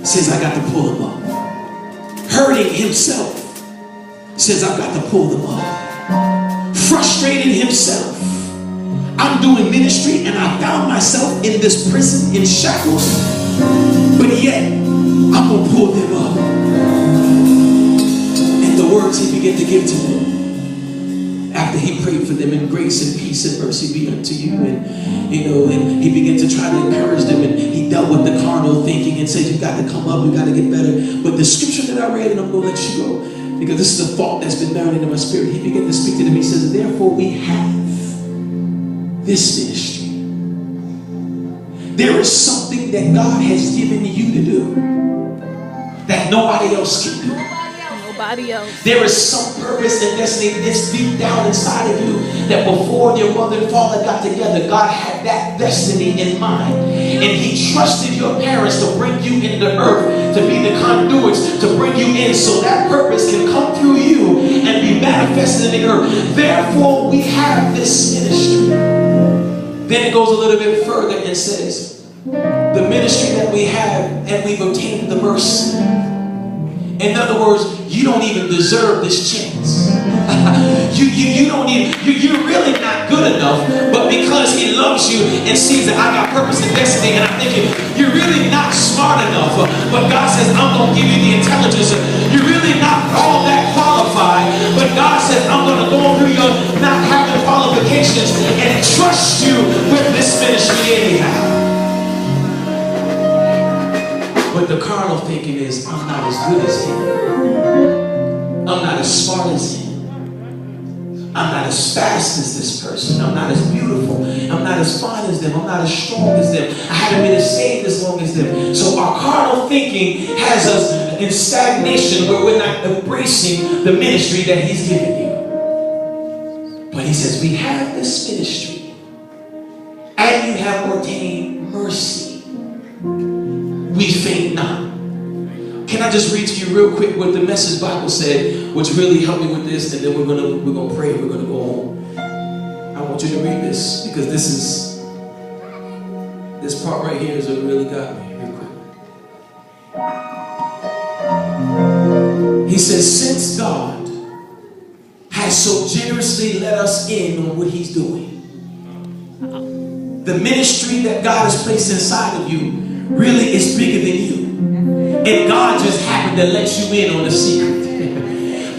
says, I got to pull them up. Hurting himself says, I've got to pull them up. Frustrated himself, I'm doing ministry and I found myself in this prison in shackles, but yet I'm going to pull them up. And the words he began to give to them after he prayed for them, and grace and peace and mercy be unto you, and and he began to try to encourage them, and he dealt with the carnal thinking and said, you got to come up, you got to get better. But the scripture that I read, and I'm going to let you go because this is a thought that's been marinated in my spirit. He began to speak to them. He says, therefore we have this ministry. There is something that God has given you to do that nobody else can do. Nobody else. There is some purpose and destiny that's deep down inside of you that before your mother and father got together, God had that destiny in mind. And he trusted your parents to bring you into earth, to be the conduits, to bring you in so that purpose can come through you and be manifested in the earth. Therefore, we have this ministry. Then it goes a little bit further and says, the ministry that we have, and we've obtained the mercy. In other words, you don't even deserve this chance. you don't even, you're really not good enough, but because he loves you and sees that I got purpose and destiny, and I'm thinking, you're really not smart enough, but God says, I'm going to give you the intelligence. You're really not all that qualified, but God says, I'm going to go through your not having qualifications and trust you with this ministry anyhow. But the carnal thinking is, I'm not as good as him. I'm not as smart as him. I'm not as fast as this person. I'm not as beautiful. I'm not as fine as them. I'm not as strong as them. I haven't been saved as long as them. So our carnal thinking has us in stagnation where we're not embracing the ministry that he's given you. But he says, we have this ministry and you have ordained mercy. We faint not. Can I just read to you real quick what the Message Bible said, which really helped me with this, and then we're gonna pray, we're gonna go home. I want you to read this because this part right here is what really got me real quick. He says, since God has so generously let us in on what he's doing, the ministry that God has placed inside of you really is bigger than you. And God just happened to let you in on a secret.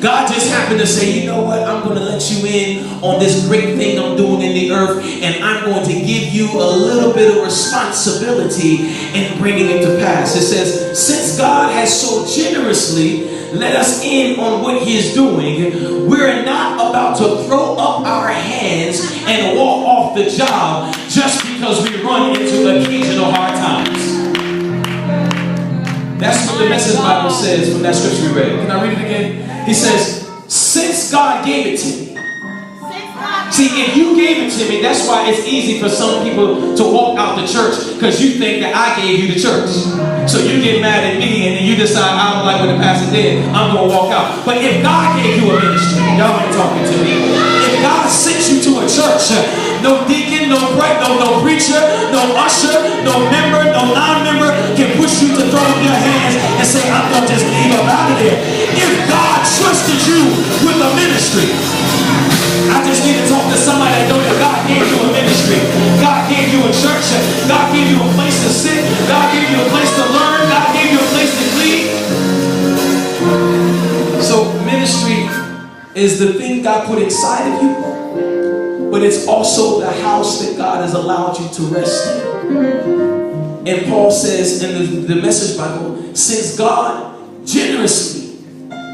God just happened to say, you know what? I'm going to let you in on this great thing I'm doing in the earth. And I'm going to give you a little bit of responsibility in bringing it to pass. It says, since God has so generously let us in on what he is doing, we're not about to throw up our hands and walk off the job just because we run into occasional hard times. That's what the Message Bible says from that scripture we read. Can I read it again? He says, since God gave it to me. See, if you gave it to me, that's why it's easy for some people to walk out the church, because you think that I gave you the church. So you get mad at me and then you decide, I don't like what the pastor did, I'm going to walk out. But if God gave you a ministry, y'all ain't talking to me. If God sent you to a church, no deacon, no preacher, no usher, no member, no non-member can push you to throw up your hands and say, I'm going to just leave up out of there. If God trusted you with a ministry, I just need to talk to somebody that knows that God gave you a ministry. God gave you a church. God gave you a place to sit. God gave you a place to learn. God gave you a place to clean. So ministry is the thing God put inside of you, but it's also the house that God has allowed you to rest in. And Paul says in the Message Bible, since God generously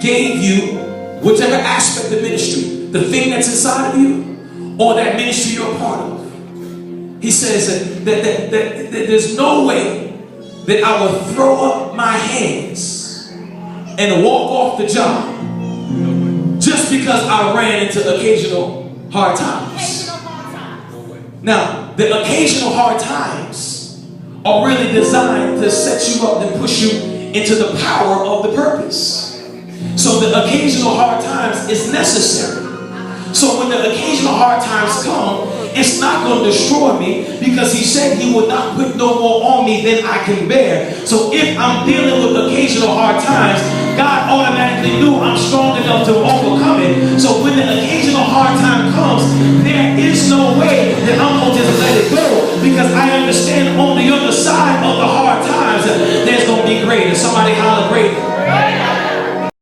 gave you whichever aspect of ministry, the thing that's inside of you, or that ministry you're a part of, he says that there's no way that I will throw up my hands and walk off the job just because I ran into occasional hard times. Now, the occasional hard times are really designed to set you up and push you into the power of the purpose. So the occasional hard times is necessary. So when the occasional hard times come, it's not going to destroy me, because he said he would not put no more on me than I can bear. So if I'm dealing with occasional hard times, God automatically knew I'm strong enough to overcome it. So when the occasional hard time comes, there is no way that I'm going to just let it go, because I understand on the other side of the hard times, there's going to be greater. Somebody holler greater.